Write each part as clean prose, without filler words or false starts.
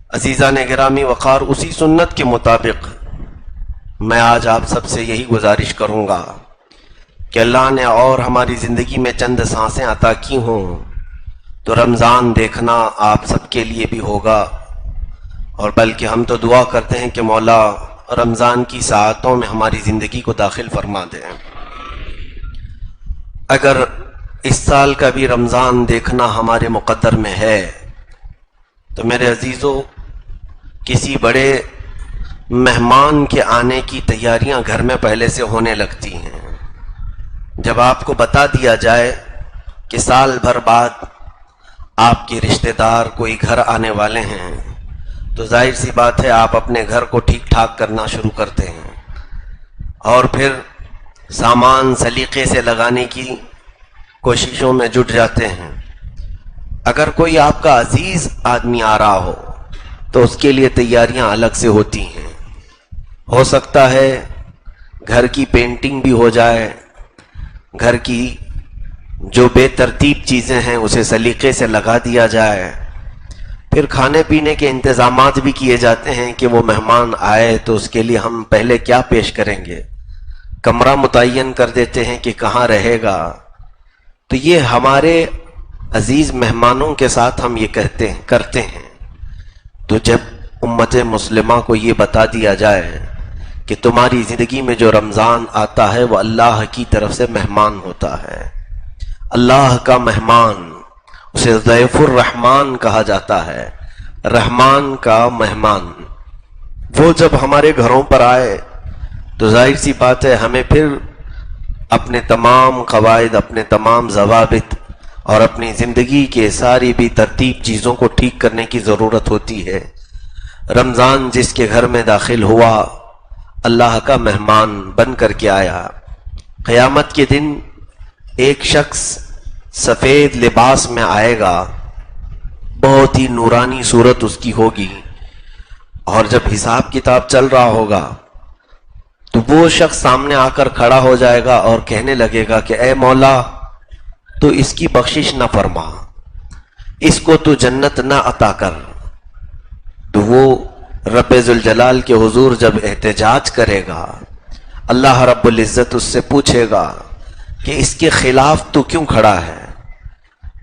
عزیزان گرامی وقار، اسی سنت کے مطابق میں آج آپ سب سے یہی گزارش کروں گا کہ اللہ نے اور ہماری زندگی میں چند سانسیں عطا کی ہوں تو رمضان دیکھنا آپ سب کے لیے بھی ہوگا، اور بلکہ ہم تو دعا کرتے ہیں کہ مولا رمضان کی ساعتوں میں ہماری زندگی کو داخل فرما دیں۔ اگر اس سال کا بھی رمضان دیکھنا ہمارے مقدر میں ہے تو میرے عزیزوں، کسی بڑے مہمان کے آنے کی تیاریاں گھر میں پہلے سے ہونے لگتی ہیں۔ جب آپ کو بتا دیا جائے کہ سال بھر بعد آپ کے رشتہ دار کوئی گھر آنے والے ہیں تو ظاہر سی بات ہے آپ اپنے گھر کو ٹھیک ٹھاک کرنا شروع کرتے ہیں اور پھر سامان سلیقے سے لگانے کی کوششوں میں جٹ جاتے ہیں۔ اگر کوئی آپ کا عزیز آدمی آ رہا ہو تو اس کے لیے تیاریاں الگ سے ہوتی ہیں۔ ہو سکتا ہے گھر کی پینٹنگ بھی ہو جائے، گھر کی جو بے ترتیب چیزیں ہیں اسے سلیقے سے لگا دیا جائے، پھر کھانے پینے کے انتظامات بھی کیے جاتے ہیں کہ وہ مہمان آئے تو اس کے لیے ہم پہلے کیا پیش کریں گے، کمرہ متعین کر دیتے ہیں کہ کہاں رہے گا۔ تو یہ ہمارے عزیز مہمانوں کے ساتھ ہم یہ کرتے ہیں۔ تو جب امت مسلمہ کو یہ بتا دیا جائے کہ تمہاری زندگی میں جو رمضان آتا ہے وہ اللہ کی طرف سے مہمان ہوتا ہے، اللہ کا مہمان، اسے ضیف الرحمان کہا جاتا ہے، رحمان کا مہمان، وہ جب ہمارے گھروں پر آئے تو ظاہر سی بات ہے ہمیں پھر اپنے تمام قواعد، اپنے تمام ضوابط اور اپنی زندگی کے ساری بھی ترتیب چیزوں کو ٹھیک کرنے کی ضرورت ہوتی ہے۔ رمضان جس کے گھر میں داخل ہوا اللہ کا مہمان بن کر کے آیا۔ قیامت کے دن ایک شخص سفید لباس میں آئے گا، بہت ہی نورانی صورت اس کی ہوگی، اور جب حساب کتاب چل رہا ہوگا تو وہ شخص سامنے آ کر کھڑا ہو جائے گا اور کہنے لگے گا کہ اے مولا تو اس کی بخشش نہ فرما، اس کو تو جنت نہ عطا کر۔ تو وہ رب ذوالجلال کے حضور جب احتجاج کرے گا، اللہ رب العزت اس سے پوچھے گا کہ اس کے خلاف تو کیوں کھڑا ہے؟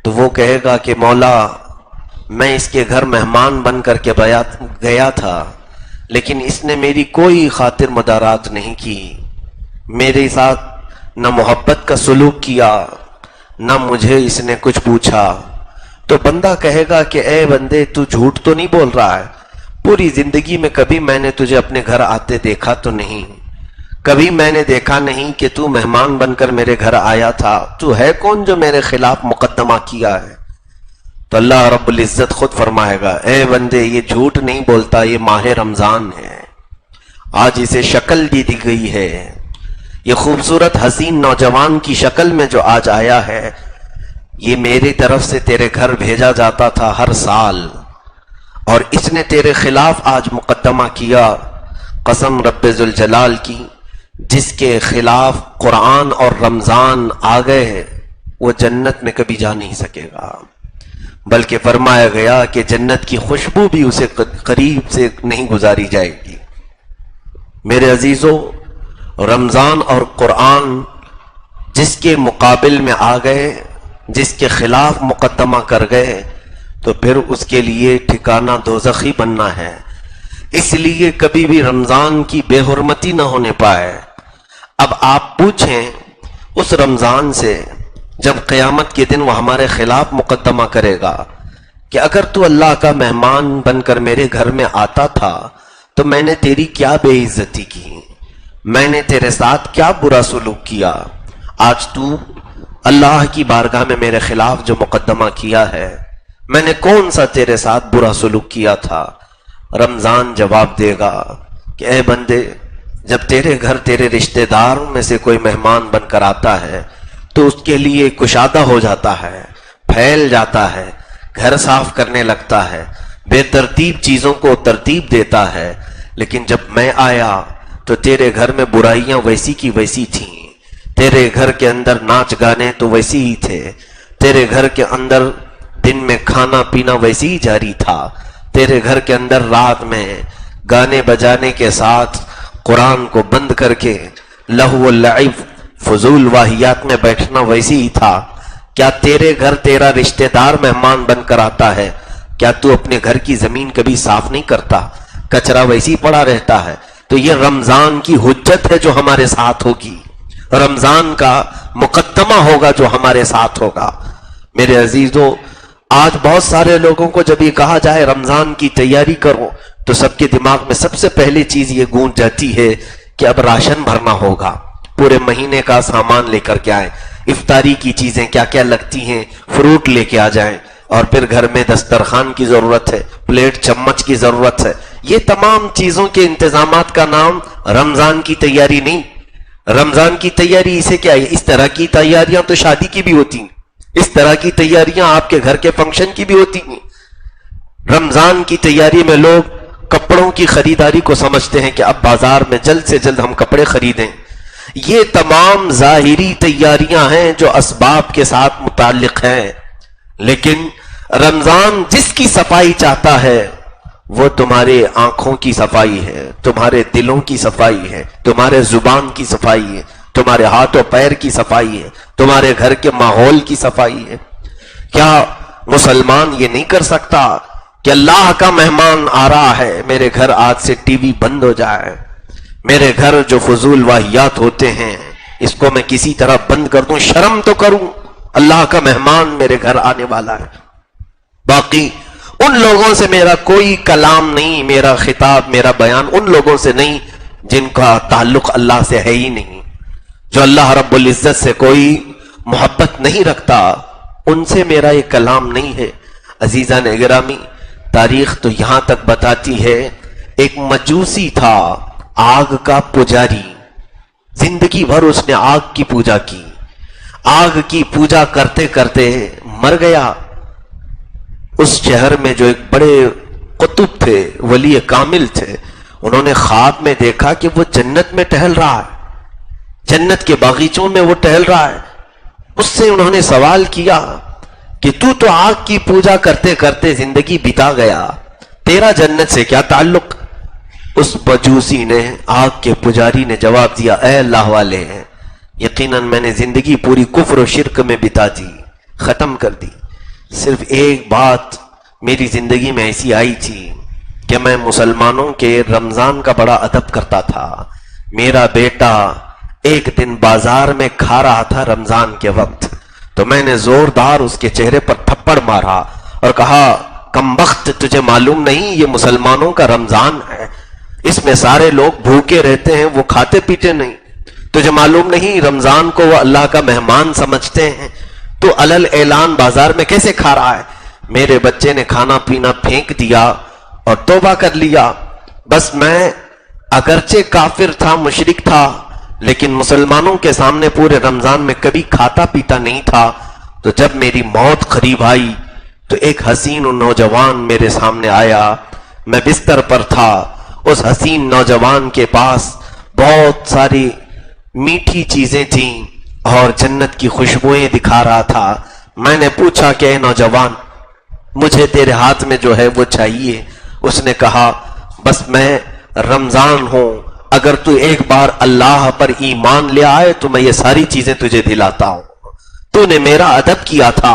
تو وہ کہے گا کہ مولا میں اس کے گھر مہمان بن کر کے گیا تھا، لیکن اس نے میری کوئی خاطر مدارات نہیں کی، میرے ساتھ نہ محبت کا سلوک کیا، نہ مجھے اس نے کچھ پوچھا۔ تو بندہ کہے گا کہ اے بندے تو جھوٹ تو نہیں بول رہا ہے، پوری زندگی میں کبھی میں نے تجھے اپنے گھر آتے دیکھا تو نہیں، کبھی میں نے دیکھا نہیں کہ تو مہمان بن کر میرے گھر آیا تھا، تو ہے کون جو میرے خلاف مقدمہ کیا ہے؟ تو اللہ رب العزت خود فرمائے گا اے بندے یہ جھوٹ نہیں بولتا، یہ ماہ رمضان ہے، آج اسے شکل دی گئی ہے، یہ خوبصورت حسین نوجوان کی شکل میں جو آج آیا ہے یہ میری طرف سے تیرے گھر بھیجا جاتا تھا ہر سال، اور اس نے تیرے خلاف آج مقدمہ کیا۔ قسم رب ذوالجلال کی، جس کے خلاف قرآن اور رمضان آ گئے وہ جنت میں کبھی جا نہیں سکے گا، بلکہ فرمایا گیا کہ جنت کی خوشبو بھی اسے قریب سے نہیں گزاری جائے گی۔ میرے عزیزوں، رمضان اور قرآن جس کے مقابل میں آ گئے، جس کے خلاف مقدمہ کر گئے تو پھر اس کے لیے ٹھکانہ دوزخی بننا ہے۔ اس لیے کبھی بھی رمضان کی بے حرمتی نہ ہونے پائے۔ اب آپ پوچھیں اس رمضان سے جب قیامت کے دن وہ ہمارے خلاف مقدمہ کرے گا کہ اگر تو اللہ کا مہمان بن کر میرے گھر میں آتا تھا تو میں نے تیری کیا بے عزتی کی، میں نے تیرے ساتھ کیا برا سلوک کیا، آج تو اللہ کی بارگاہ میں میرے خلاف جو مقدمہ کیا ہے میں نے کون سا تیرے ساتھ برا سلوک کیا تھا؟ رمضان جواب دے گا کہ اے بندے جب تیرے گھر تیرے رشتہ داروں میں سے کوئی مہمان بن کر آتا ہے تو اس کے لیے کشادہ ہو جاتا ہے، پھیل جاتا ہے، گھر صاف کرنے لگتا ہے، بے ترتیب چیزوں کو ترتیب دیتا ہے، لیکن جب میں آیا تو تیرے گھر میں برائیاں ویسی کی ویسی تھیں، تیرے گھر کے اندر ناچ گانے تو ویسی ہی تھے، تیرے گھر کے اندر دن میں کھانا پینا ویسی ہی جاری تھا، تیرے گھر کے اندر رات میں گانے بجانے کے ساتھ قرآن کو بند کر کے لہو و لعب فضول واہیات میں بیٹھنا ویسی ہی تھا؟ کیا تیرے گھر تیرا رشتہ دار مہمان بن کر آتا ہے؟ کیا تو اپنے گھر کی زمین کبھی صاف نہیں کرتا؟ کچرا ویسی پڑا رہتا ہے؟ تو یہ رمضان کی حجت ہے جو ہمارے ساتھ ہوگی، رمضان کا مقدمہ ہوگا جو ہمارے ساتھ ہوگا۔ میرے عزیزو، آج بہت سارے لوگوں کو جب یہ کہا جائے رمضان کی تیاری کرو تو سب کے دماغ میں سب سے پہلی چیز یہ گونج جاتی ہے کہ اب راشن بھرنا ہوگا، پورے مہینے کا سامان لے کر کے آئیں، افطاری کی چیزیں کیا کیا لگتی ہیں فروٹ لے کے آ جائیں، اور پھر گھر میں دسترخوان کی ضرورت ہے، پلیٹ چمچ کی ضرورت ہے۔ یہ تمام چیزوں کے انتظامات کا نام رمضان کی تیاری نہیں۔ رمضان کی تیاری اسے کیا ہے؟ اس طرح کی تیاریاں تو شادی کی بھی ہوتی ہیں، اس طرح کی تیاریاں آپ کے گھر کے فنکشن کی بھی ہوتی ہیں۔ رمضان کی تیاری میں لوگ کپڑوں کی خریداری کو سمجھتے ہیں کہ اب بازار میں جلد سے جلد ہم کپڑے خریدیں۔ یہ تمام ظاہری تیاریاں ہیں جو اسباب کے ساتھ متعلق ہیں، لیکن رمضان جس کی صفائی چاہتا ہے وہ تمہارے آنکھوں کی صفائی ہے، تمہارے دلوں کی صفائی ہے، تمہارے زبان کی صفائی ہے، تمہارے ہاتھ و پیر کی صفائی ہے، تمہارے گھر کے ماحول کی صفائی ہے۔ کیا مسلمان یہ نہیں کر سکتا کہ اللہ کا مہمان آ رہا ہے، میرے گھر آج سے ٹی وی بند ہو جائے، میرے گھر جو فضول واہیات ہوتے ہیں اس کو میں کسی طرح بند کر دوں، شرم تو کروں، اللہ کا مہمان میرے گھر آنے والا ہے۔ باقی ان لوگوں سے میرا کوئی کلام نہیں، میرا خطاب، میرا بیان ان لوگوں سے نہیں جن کا تعلق اللہ سے ہے ہی نہیں، جو اللہ رب العزت سے کوئی محبت نہیں رکھتا، ان سے میرا یہ کلام نہیں ہے۔ عزیزان گرامی، تاریخ تو یہاں تک بتاتی ہے ایک مجوسی تھا، آگ کا پجاری، زندگی بھر اس نے آگ کی پوجا کی، آگ کی پوجا کرتے کرتے مر گیا۔ اس شہر میں جو ایک بڑے قطب تھے، ولی کامل تھے، انہوں نے خواب میں دیکھا کہ وہ جنت میں ٹہل رہا ہے، جنت کے باغیچوں میں وہ ٹہل رہا ہے۔ اس سے انہوں نے سوال کیا کہ تو آگ کی پوجا کرتے کرتے زندگی بتا گیا، تیرا جنت سے کیا تعلق؟ اس مجوسی نے، آگ کے پجاری نے جواب دیا، اے اللہ والے، یقیناً میں نے زندگی پوری کفر و شرک میں بتا دی، ختم کر دی، صرف ایک بات میری زندگی میں ایسی آئی تھی کہ میں مسلمانوں کے رمضان کا بڑا ادب کرتا تھا۔ میرا بیٹا ایک دن بازار میں کھا رہا تھا رمضان کے وقت، تو میں نے زوردار اس کے چہرے پر تھپڑ مارا اور کہا، کمبخت، تجھے معلوم نہیں یہ مسلمانوں کا رمضان ہے، اس میں سارے لوگ بھوکے رہتے ہیں، وہ کھاتے پیتے نہیں، تجھے معلوم نہیں رمضان کو وہ اللہ کا مہمان سمجھتے ہیں، تو علل اعلان بازار میں کیسے کھا رہا ہے؟ میرے بچے نے کھانا پینا پھینک دیا اور توبہ کر لیا۔ بس میں اگرچہ کافر تھا، مشرک تھا، لیکن مسلمانوں کے سامنے پورے رمضان میں کبھی کھاتا پیتا نہیں تھا۔ تو جب میری موت قریب آئی تو ایک حسین نوجوان میرے سامنے آیا، میں بستر پر تھا، اس حسین نوجوان کے پاس بہت ساری میٹھی چیزیں تھیں اور جنت کی خوشبوئیں دکھا رہا تھا۔ میں نے پوچھا کہ اے نوجوان، مجھے تیرے ہاتھ میں جو ہے وہ چاہیے۔ اس نے کہا، بس میں رمضان ہوں، اگر تو ایک بار اللہ پر ایمان لے آئے تو میں یہ ساری چیزیں تجھے دلاتا ہوں۔ تو نے میرا ادب کیا تھا،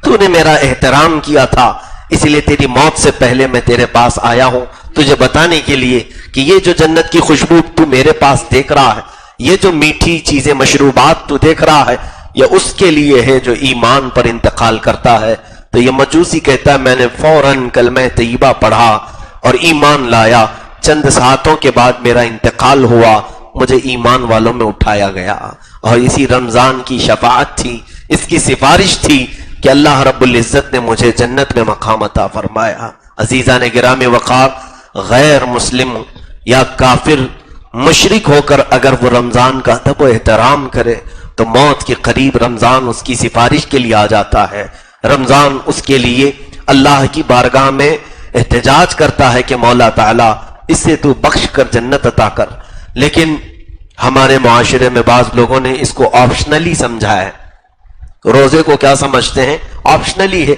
تو نے میرا احترام کیا تھا، اس لیے تیری موت سے پہلے میں تیرے پاس آیا ہوں تجھے بتانے کے لیے کہ یہ جو جنت کی خوشبو تو میرے پاس دیکھ رہا ہے، یہ جو میٹھی چیزیں، مشروبات تو دیکھ رہا ہے، یہ اس کے لیے ہے جو ایمان پر انتقال کرتا ہے۔ تو یہ مجوسی کہتا ہے، میں نے فوراً کلمہ طیبہ پڑھا اور ایمان لایا، چند ساعتوں کے بعد میرا انتقال ہوا، مجھے ایمان والوں میں اٹھایا گیا، اور اسی رمضان کی شفاعت تھی، اس کی سفارش تھی کہ اللہ رب العزت نے مجھے جنت میں مقام عطا فرمایا۔ عزیزان گرامی وقار، غیر مسلم یا کافر، مشرک ہو کر اگر وہ رمضان کا ادب و احترام کرے تو موت کے قریب رمضان اس کی سفارش کے لیے آ جاتا ہے، رمضان اس کے لیے اللہ کی بارگاہ میں احتجاج کرتا ہے کہ مولا تعالیٰ اس سے تو بخش کر جنت عطا کر۔ لیکن ہمارے معاشرے میں بعض لوگوں نے اس کو آپشنلی سمجھا ہے۔ روزے کو کیا سمجھتے ہیں؟ آپشنلی ہے،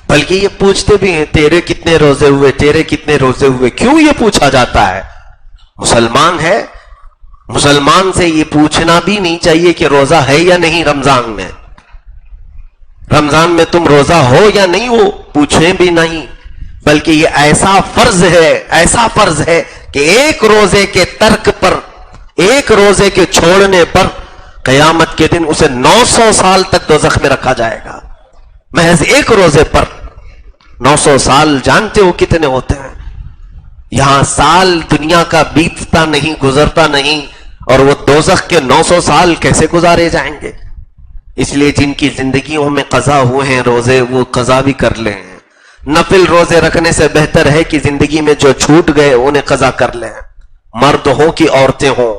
بلکہ یہ پوچھتے بھی ہیں تیرے کتنے روزے ہوئے، تیرے کتنے روزے ہوئے. کیوں یہ پوچھا جاتا ہے؟ مسلمان ہے، مسلمان سے یہ پوچھنا بھی نہیں چاہیے کہ روزہ ہے یا نہیں رمضان میں. رمضان میں تم روزہ ہو یا نہیں ہو پوچھیں بھی نہیں، بلکہ یہ ایسا فرض ہے کہ ایک روزے کے ترک پر، ایک روزے کے چھوڑنے پر قیامت کے دن اسے 900 سال تک دوزخ میں رکھا جائے گا. محض ایک روزے پر 900 سال جانتے ہو کتنے ہوتے ہیں؟ یہاں سال دنیا کا بیتتا نہیں، گزرتا نہیں، اور وہ دوزخ کے 900 سال کیسے گزارے جائیں گے؟ اس لیے جن کی زندگیوں میں قضا ہوئے ہیں روزے، وہ قضا بھی کر لیں. نفل روزے رکھنے سے بہتر ہے کہ زندگی میں جو چھوٹ گئے انہیں قضا کر لیں. مرد ہوں کہ عورتیں ہوں،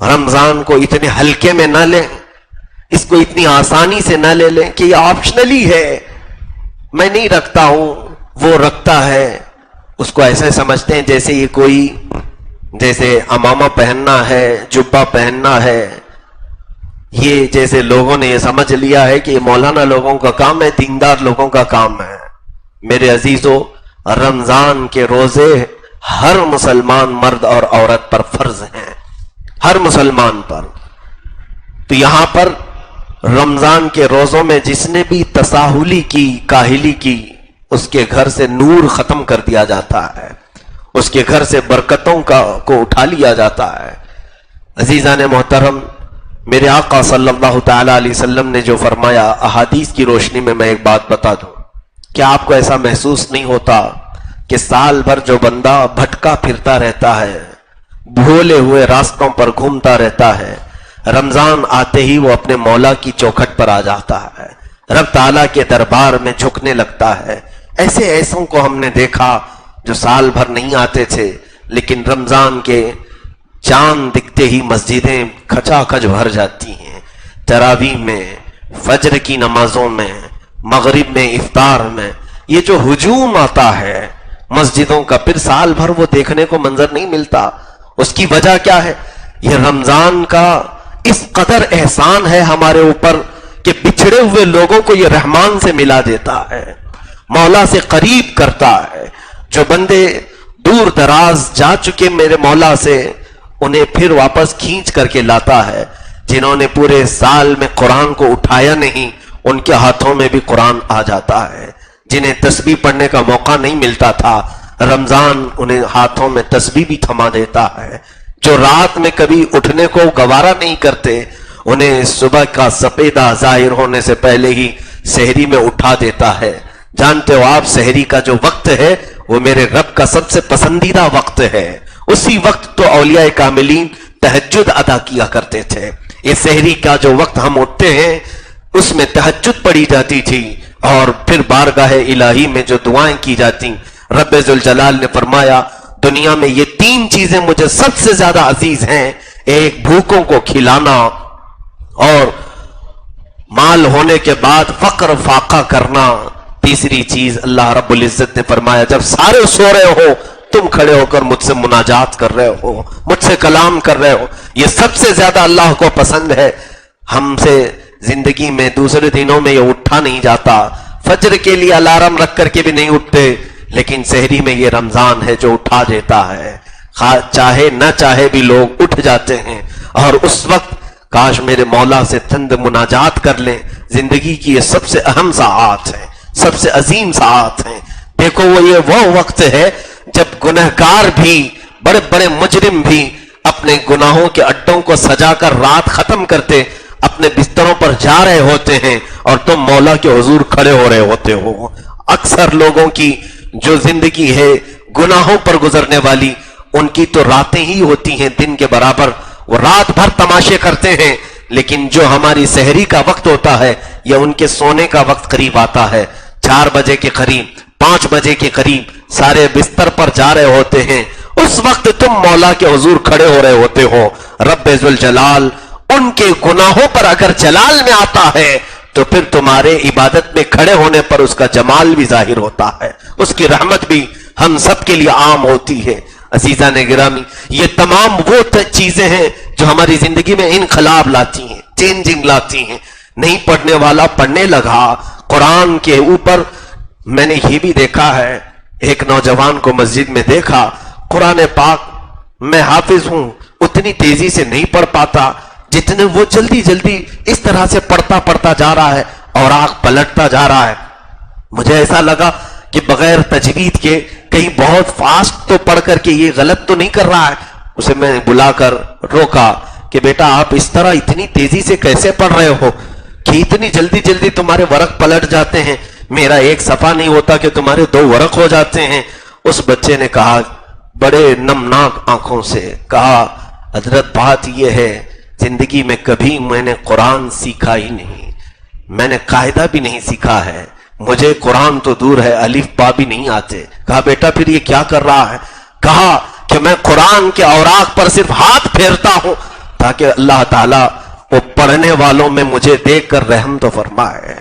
رمضان کو اتنے ہلکے میں نہ لیں، اس کو اتنی آسانی سے نہ لے لیں کہ یہ آپشنلی ہے، میں نہیں رکھتا ہوں وہ رکھتا ہے. اس کو ایسے سمجھتے ہیں جیسے یہ کوئی، جیسے امامہ پہننا ہے، جبہ پہننا ہے. یہ جیسے لوگوں نے یہ سمجھ لیا ہے کہ یہ مولانا لوگوں کا کام ہے، دیندار لوگوں کا کام ہے. میرے عزیزو، رمضان کے روزے ہر مسلمان مرد اور عورت پر فرض ہیں، ہر مسلمان پر. تو یہاں پر رمضان کے روزوں میں جس نے بھی تساہلی کی، کاہلی کی، اس کے گھر سے نور ختم کر دیا جاتا ہے، اس کے گھر سے برکتوں کو اٹھا لیا جاتا ہے. عزیزان محترم، میرے آقا صلی اللہ تعالی علیہ وسلم نے جو فرمایا، احادیث کی روشنی میں ایک بات بتا دوں. کیا آپ کو ایسا محسوس نہیں ہوتا کہ سال بھر جو بندہ بھٹکا پھرتا رہتا ہے، بھولے ہوئے راستوں پر گھومتا رہتا ہے، رمضان آتے ہی وہ اپنے مولا کی چوکھٹ پر آ جاتا ہے، رب تعالیٰ کے دربار میں جھکنے لگتا ہے. ایسوں کو ہم نے دیکھا جو سال بھر نہیں آتے تھے، لیکن رمضان کے چاند دکھتے ہی مسجدیں کھچا کھچ بھر جاتی ہیں. تراویح میں، فجر کی نمازوں میں، مغرب میں، افطار میں یہ جو ہجوم آتا ہے مسجدوں کا، پھر سال بھر وہ دیکھنے کو منظر نہیں ملتا. اس کی وجہ کیا ہے؟ یہ رمضان کا اس قدر احسان ہے ہمارے اوپر کہ بچھڑے ہوئے لوگوں کو یہ رحمان سے ملا دیتا ہے، مولا سے قریب کرتا ہے. جو بندے دور دراز جا چکے میرے مولا سے، انہیں پھر واپس کھینچ کر کے لاتا ہے. جنہوں نے پورے سال میں قرآن کو اٹھایا نہیں، ان کے ہاتھوں میں بھی قرآن آ جاتا ہے. جنہیں تسبیح پڑھنے کا موقع نہیں ملتا تھا، رمضان انہیں ہاتھوں میں تسبیح بھی تھما دیتا ہے. جو رات میں کبھی اٹھنے کو گوارا نہیں کرتے، انہیں صبح کا سپیدہ ظاہر ہونے سے پہلے ہی سحری میں اٹھا دیتا ہے. جانتے ہو آپ، سحری کا جو وقت ہے وہ میرے رب کا سب سے پسندیدہ وقت ہے. اسی وقت تو اولیاء کاملین تہجد ادا کیا کرتے تھے. یہ سحری کا جو وقت ہم اٹھتے ہیں اس میں تہجد پڑھی جاتی تھی، اور پھر بارگاہ الہی میں جو دعائیں کی جاتی. رب ذوالجلال نے فرمایا، دنیا میں یہ 3 چیزیں مجھے سب سے زیادہ عزیز ہیں. ایک، بھوکوں کو کھلانا، اور مال ہونے کے بعد فقر فاقہ کرنا. تیسری چیز اللہ رب العزت نے فرمایا، جب سارے سو رہے ہو تم کھڑے ہو کر مجھ سے مناجات کر رہے ہو، مجھ سے کلام کر رہے ہو. یہ سب سے زیادہ اللہ کو پسند ہے. ہم سے زندگی میں دوسرے دنوں میں یہ اٹھا نہیں جاتا، فجر کے لیے الارم رکھ کر کے بھی نہیں اٹھتے، لیکن سحری میں یہ رمضان ہے جو اٹھا دیتا ہے. چاہے نہ چاہے بھی لوگ اٹھ جاتے ہیں، اور اس وقت کاش میرے مولا سے چند مناجات کر لیں. زندگی کی یہ سب سے اہم ساعات ہیں، سب سے عظیم ساعات ہیں. دیکھو، وہ وقت ہے جب گنہگار بھی، بڑے بڑے مجرم بھی اپنے گناہوں کے اڈوں کو سجا کر رات ختم کرتے اپنے بستروں پر جا رہے ہوتے ہیں، اور تم مولا کے حضور کھڑے ہو رہے ہوتے ہو. اکثر لوگوں کی جو زندگی ہے گناہوں پر گزرنے والی، ان کی تو راتیں ہی ہوتی ہیں دن کے برابر. وہ رات بھر تماشے کرتے ہیں، لیکن جو ہماری سحری کا وقت ہوتا ہے یا ان کے سونے کا وقت قریب آتا ہے، 4 بجے کے قریب، 5 بجے کے قریب سارے بستر پر جا رہے ہوتے ہیں، اس وقت تم مولا کے حضور کھڑے ہو رہے ہوتے ہو. رب ذوالجلال ان کے گناہوں پر اگر جلال میں آتا ہے تو پھر تمہارے عبادت میں کھڑے ہونے پر اس کا جمال بھی ظاہر ہوتا ہے، اس کی رحمت بھی ہم سب کے لیے عام ہوتی ہے. عزیزان گرامی، یہ تمام وہ چیزیں ہیں جو ہماری زندگی میں انقلاب لاتی ہیں، چینجنگ لاتی ہیں. نہیں پڑھنے والا پڑھنے لگا، قرآن کے اوپر میں نے یہ بھی دیکھا ہے, ایک نوجوان کو مسجد میں دیکھا, قرآن پاک میں حافظ ہوں, اتنی تیزی سے نہیں پڑھ پاتا جتنے وہ جلدی جلدی اس طرح سے پڑھتا جا رہا ہے اور آنکھ پلٹتا جا رہا ہے. مجھے ایسا لگا کہ بغیر تجوید کے کہیں بہت فاسٹ تو پڑھ کر کے یہ غلط تو نہیں کر رہا ہے. اسے میں بلا کر روکا کہ بیٹا آپ اس طرح اتنی تیزی سے کیسے پڑھ رہے ہو کہ اتنی جلدی جلدی تمہارے ورق پلٹ جاتے ہیں, میرا ایک صفحہ نہیں ہوتا کہ تمہارے 2 ورق ہو جاتے ہیں. اس بچے نے کہا بڑے نمناک آنکھوں سے کہا, حضرت بات یہ ہے زندگی میں کبھی میں نے قرآن سیکھا ہی نہیں, میں نے قاعدہ بھی نہیں سیکھا ہے, مجھے قرآن تو دور ہے الف با بھی نہیں آتے. کہا بیٹا پھر یہ کیا کر رہا ہے؟ کہا کہ میں قرآن کے اوراق پر صرف ہاتھ پھیرتا ہوں تاکہ اللہ تعالیٰ وہ پڑھنے والوں میں مجھے دیکھ کر رحم تو فرمائے,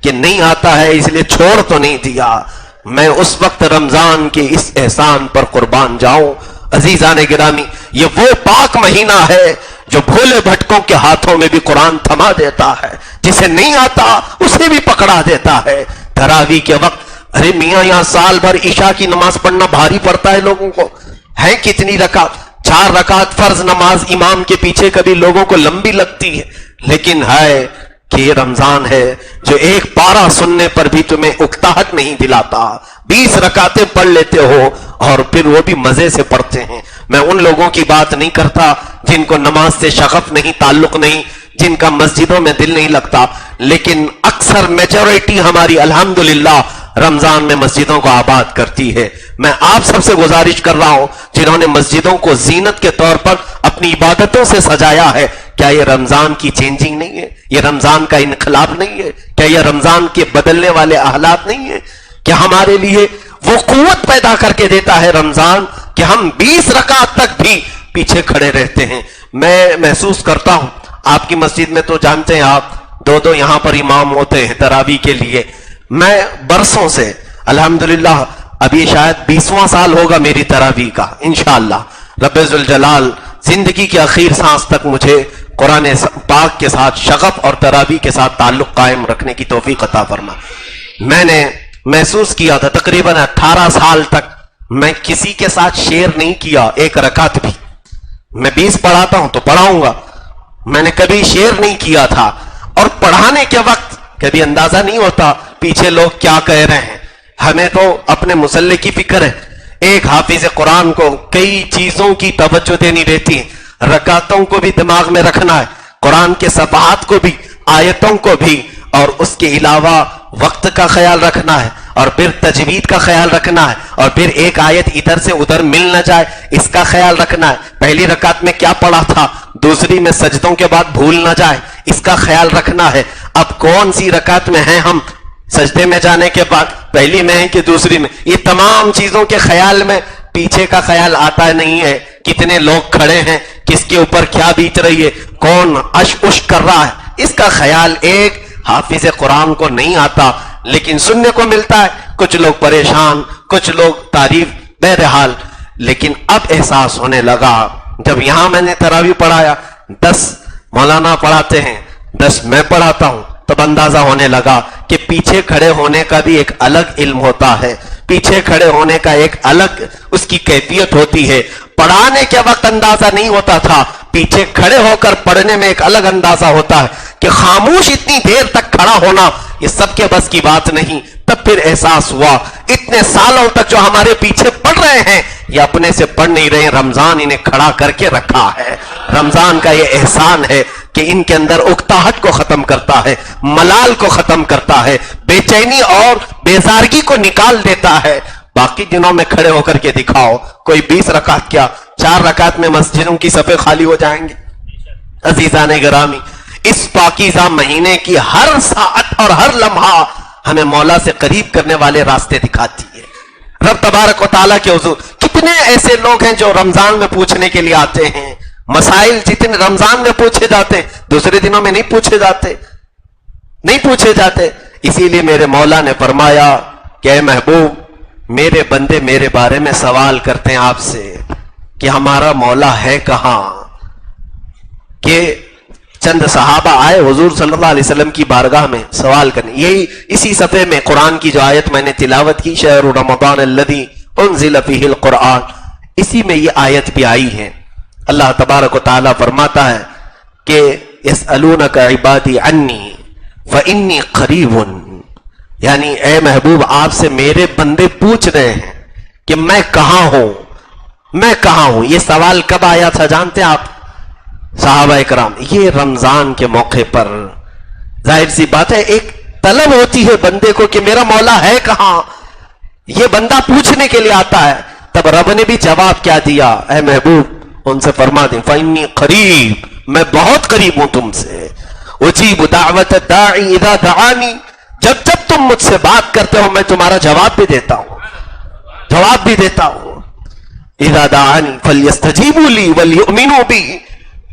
کہ نہیں آتا ہے اس لیے چھوڑ تو نہیں دیا. میں اس وقت رمضان کے اس احسان پر قربان جاؤں. عزیزان گرامی, یہ وہ پاک مہینہ ہے جو بھولے بھٹکوں کے ہاتھوں میں بھی قرآن تھما دیتا ہے, جسے نہیں آتا اسے بھی پکڑا دیتا ہے. تراویح کے وقت, ارے میاں یہاں سال بھر عشاء کی نماز پڑھنا بھاری پڑتا ہے لوگوں کو. ہے کتنی رکعت؟ 4 رکعت فرض نماز امام کے پیچھے کبھی لوگوں کو لمبی لگتی ہے, لیکن ہے کہ یہ رمضان ہے جو ایک پارہ سننے پر بھی تمہیں اکتاہٹ نہیں دلاتا. 20 رکعتیں پڑھ لیتے ہو اور پھر وہ بھی مزے سے پڑھتے ہیں. میں ان لوگوں کی بات نہیں کرتا جن کو نماز سے شغف نہیں, تعلق نہیں, جن کا مسجدوں میں دل نہیں لگتا, لیکن اکثر میجورٹی ہماری الحمدللہ رمضان میں مسجدوں کو آباد کرتی ہے. میں آپ سب سے گزارش کر رہا ہوں جنہوں نے مسجدوں کو زینت کے طور پر اپنی عبادتوں سے سجایا ہے, کیا یہ رمضان کی چینجنگ نہیں ہے؟ یہ رمضان کا انقلاب نہیں ہے؟ کیا یہ رمضان کے بدلنے والے حالات نہیں ہے؟ کیا ہمارے لیے وہ قوت پیدا کر کے دیتا ہے رمضان کہ ہم 20 رکعت تک بھی پیچھے کھڑے رہتے ہیں؟ میں محسوس کرتا ہوں, آپ کی مسجد میں تو جانتے ہیں آپ 2 یہاں پر امام ہوتے ہیں تراویح کے لیے. میں برسوں سے الحمدللہ, اب یہ شاید 20واں سال ہوگا میری تراویح کا, انشاءاللہ رب ذوالجلال زندگی کے آخر سانس تک مجھے قرآن پاک کے ساتھ شغف اور تراویح کے ساتھ تعلق قائم رکھنے کی توفیق عطا فرما. میں نے محسوس کیا تھا تقریباً 18 سال تک میں کسی کے ساتھ شیئر نہیں کیا ایک رکعت بھی. میں 20 پڑھاتا ہوں تو پڑھاؤں گا, میں نے کبھی شیئر نہیں کیا تھا. اور پڑھانے کے وقت کبھی اندازہ نہیں ہوتا پیچھے لوگ کیا کہہ رہے ہیں. ہمیں تو اپنے مسلح کی فکر ہے. ایک حافظ قرآن کو کئی چیزوں کی توجہ دینی رہتی ہے, رکعتوں کو بھی دماغ میں رکھنا ہے, قرآن کے صفحات کو بھی, آیتوں کو بھی, اور اس کے علاوہ وقت کا خیال رکھنا ہے, اور پھر تجوید کا خیال رکھنا ہے, اور پھر ایک آیت ادھر سے ادھر مل نہ جائے اس کا خیال رکھنا ہے. پہلی رکعت میں کیا پڑھا تھا, دوسری میں سجدوں کے بعد بھول نہ جائے اس کا خیال رکھنا ہے. اب کون سی رکعت میں ہیں ہم, سجدے میں جانے کے بعد پہلی میں ہے کہ دوسری میں, یہ تمام چیزوں کے خیال میں پیچھے کا خیال آتا نہیں ہے. کتنے لوگ کھڑے ہیں, کس کے اوپر کیا بیت رہی ہے, کون اش اش کر رہا ہے, اس کا خیال ایک حافظ قرآن کو نہیں آتا. لیکن سننے کو ملتا ہے کچھ لوگ پریشان, کچھ لوگ تعریف, بہرحال. لیکن اب احساس ہونے لگا جب یہاں میں نے تراویح پڑھایا, 10 مولانا پڑھاتے ہیں, 10 میں پڑھاتا ہوں, تب اندازہ ہونے لگا کہ پیچھے کھڑے ہونے کا بھی ایک الگ علم ہوتا ہے, پیچھے کھڑے ہونے کا ایک الگ اس کی کیفیت ہوتی ہے. پڑھانے کے وقت اندازہ نہیں ہوتا تھا, پیچھے کھڑے ہو کر پڑھنے میں ایک الگ اندازہ ہوتا ہے کہ خاموش اتنی دیر تک کھڑا ہونا یہ سب کے بس کی بات نہیں. تب پھر احساس ہوا اتنے سالوں تک جو ہمارے پیچھے پڑھ رہے ہیں یہ اپنے سے پڑھ نہیں رہے, رمضان انہیں کھڑا کر کے رکھا ہے. رمضان کا یہ احسان ہے کہ ان کے اندر اکتاہٹ کو ختم کرتا ہے, ملال کو ختم کرتا ہے, بے چینی اور بیزارگی کو نکال دیتا ہے. باقی دنوں میں کھڑے ہو کر کے دکھاؤ, کوئی 20 رکعت کیا 4 رکعت میں مسجدوں کی صفیں خالی ہو جائیں گے. عزیزان گرامی, اس پاکیزہ مہینے کی ہر ساعت اور ہر لمحہ ہمیں مولا سے قریب کرنے والے راستے دکھاتی ہے. رب تبارک و تعالیٰ کے حضور کتنے ایسے لوگ ہیں جو رمضان میں پوچھنے کے لیے آتے ہیں, مسائل جتنے رمضان میں پوچھے جاتے ہیں دوسرے دنوں میں نہیں پوچھے جاتے. اسی لیے میرے مولا نے فرمایا کہ اے محبوب, میرے بندے میرے بارے میں سوال کرتے ہیں آپ سے کہ ہمارا مولا ہے کہاں, کہ چند صحابہ آئے حضور صلی اللہ علیہ وسلم کی بارگاہ میں سوال کرنے. یہی اسی صفحے میں قرآن کی جو آیت میں نے تلاوت کی، شہر رمضان الذی انزل فیہ القرآن، اسی میں یہ آیت بھی آئی ہے. اللہ تبارک و تعالیٰ فرماتا ہے کہ یسألونک عبادی عنی فانی قریب، یعنی اے محبوب آپ سے میرے بندے پوچھ رہے ہیں کہ میں کہاں ہوں، میں کہاں ہوں. یہ سوال کب آیا تھا جانتے ہیں آپ صحابہ اکرام؟ یہ رمضان کے موقع پر. ظاہر سی بات ہے ایک طلب ہوتی ہے بندے کو کہ میرا مولا ہے کہاں، یہ بندہ پوچھنے کے لیے آتا ہے. تب رب نے بھی جواب کیا دیا، اے محبوب ان سے فرما دیں فإنی قریب، میں بہت قریب ہوں تم سے. اجیب دعوت الداعی اذا دعانی، جب جب تم مجھ سے بات کرتے ہو میں تمہارا جواب بھی دیتا ہوں، جواب بھی دیتا ہوں. اذا دعانی فلیستجیبوا لی ولیؤمنوا بی،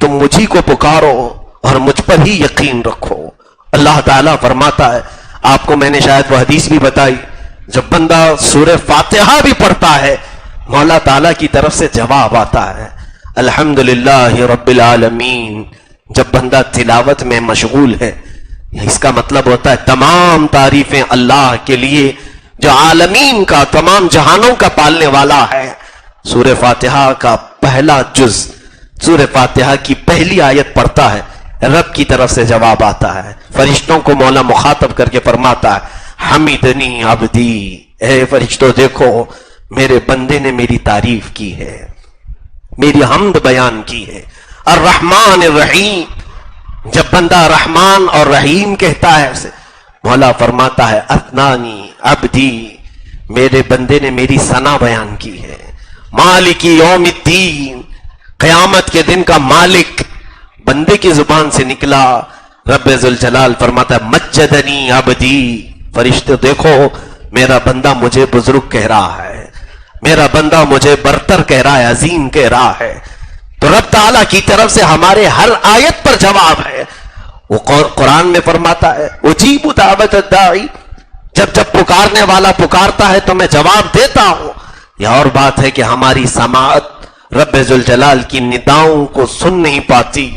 تم مجھی کو پکارو اور مجھ پر ہی یقین رکھو. اللہ تعالیٰ فرماتا ہے، آپ کو میں نے شاید وہ حدیث بھی بتائی، جب بندہ سورہ فاتحہ بھی پڑھتا ہے مولا تعالیٰ کی طرف سے جواب آتا ہے الحمدللہ رب العالمین. جب بندہ تلاوت میں مشغول ہے، اس کا مطلب ہوتا ہے تمام تعریفیں اللہ کے لیے جو عالمین کا، تمام جہانوں کا پالنے والا ہے. سورہ فاتحہ کا پہلا جز، سورہ فاتحہ کی پہلی آیت پڑھتا ہے، رب کی طرف سے جواب آتا ہے. فرشتوں کو مولا مخاطب کر کے فرماتا ہے حمیدنی عبدی، اے فرشتوں دیکھو میرے بندے نے میری تعریف کی ہے، میری حمد بیان کی ہے. الرحمن الرحیم، جب بندہ رحمان اور رحیم کہتا ہے اسے مولا فرماتا ہے اثنانی عبدی، میرے بندے نے میری ثنا بیان کی ہے. مالک یوم الدین، قیامت کے دن کا مالک بندے کی زبان سے نکلا. رب ذوالجلال فرماتا ہے مجدنی عبدی، فرشتے دیکھو میرا بندہ مجھے بزرگ کہہ رہا ہے، میرا بندہ مجھے برتر کہہ رہا ہے، عظیم کہہ رہا ہے. تو رب تعالیٰ کی طرف سے ہمارے ہر آیت پر جواب ہے. وہ قرآن میں فرماتا ہے اجیب دعوت الداعی، جب جب پکارنے والا پکارتا ہے تو میں جواب دیتا ہوں. یہ اور بات ہے کہ ہماری سماعت رب ذوالجلال کی نداؤں کو سن نہیں پاتی.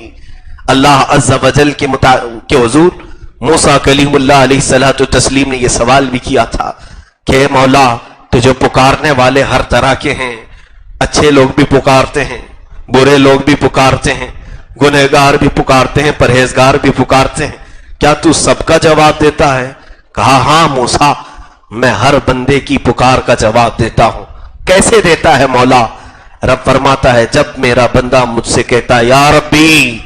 اللہ عز و جل کے حضور موسیٰ کلیم اللہ علیہ الصلوۃ والتسلیم نے یہ سوال بھی کیا تھا کہ مولا تجھے پکارنے والے ہر طرح کے ہیں، اچھے لوگ بھی پکارتے ہیں، برے لوگ بھی پکارتے ہیں، گنہگار بھی پکارتے ہیں، پرہیزگار بھی پکارتے ہیں، کیا تو سب کا جواب دیتا ہے؟ کہا ہاں موسیٰ، میں ہر بندے کی پکار کا جواب دیتا ہوں. کیسے دیتا ہے مولا؟ رب فرماتا ہے جب میرا بندہ مجھ سے کہتا ہے یا ربی،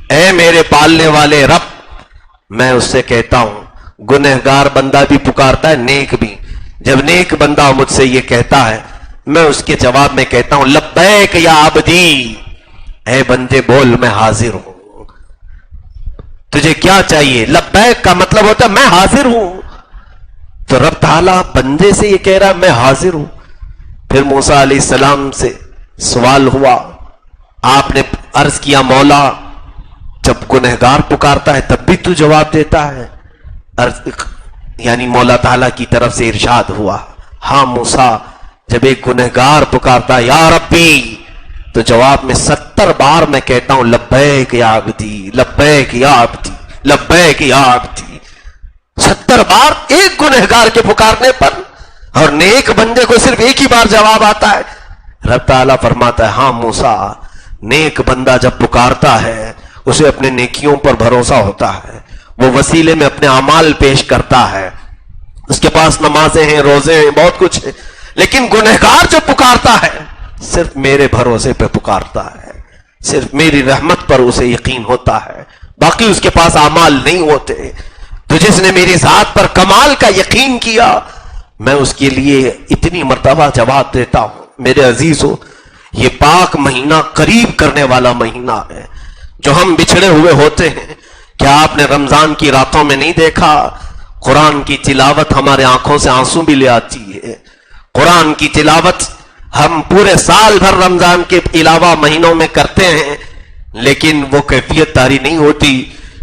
اے میرے پالنے والے رب، میں اس سے کہتا ہوں. گنہگار بندہ بھی پکارتا ہے، نیک بھی. جب نیک بندہ مجھ سے یہ کہتا ہے میں اس کے جواب میں کہتا ہوں لبیک یا عبدی، اے بندے بول میں حاضر ہوں، تجھے کیا چاہیے؟ لبیک کا مطلب ہوتا ہے میں حاضر ہوں. تو رب تعالیٰ بندے سے یہ کہہ رہا میں حاضر ہوں. پھر موسیٰ علیہ السلام سے سوال ہوا، آپ نے عرض کیا مولا جب گنہگار پکارتا ہے تب بھی تو جواب دیتا ہے؟ یعنی مولا تعالیٰ کی طرف سے ارشاد ہوا ہاں موسیٰ، جب ایک گنہگار پکارتا ہے یا ربی تو جواب میں 70 بار میں کہتا ہوں لبیک یا عبدی، لبیک یا عبدی، لبیک یا عبدی. 70 بار ایک گنہگار کے پکارنے پر، اور نیک بندے کو صرف ایک ہی بار جواب آتا ہے. رب تعالیٰ فرماتا ہے ہاں موسیٰ، نیک بندہ جب پکارتا ہے اسے اپنے نیکیوں پر بھروسہ ہوتا ہے، وہ وسیلے میں اپنے اعمال پیش کرتا ہے، اس کے پاس نمازیں ہیں، روزے ہیں، بہت کچھ ہے. لیکن گنہگار جو پکارتا ہے صرف میرے بھروسے پہ پکارتا ہے، صرف میری رحمت پر اسے یقین ہوتا ہے، باقی اس کے پاس اعمال نہیں ہوتے. تو جس نے میری ذات پر کمال کا یقین کیا میں اس کے لیے اتنی مرتبہ جواب دیتا ہوں. میرے عزیزو، یہ پاک مہینہ قریب کرنے والا مہینہ ہے جو ہم بچھڑے ہوئے ہوتے ہیں. کیا آپ نے رمضان کی راتوں میں نہیں دیکھا قرآن کی تلاوت ہمارے آنکھوں سے آنسو بھی لے آتی ہے؟ قرآن کی تلاوت ہم پورے سال بھر رمضان کے علاوہ مہینوں میں کرتے ہیں، لیکن وہ کیفیت طاری نہیں ہوتی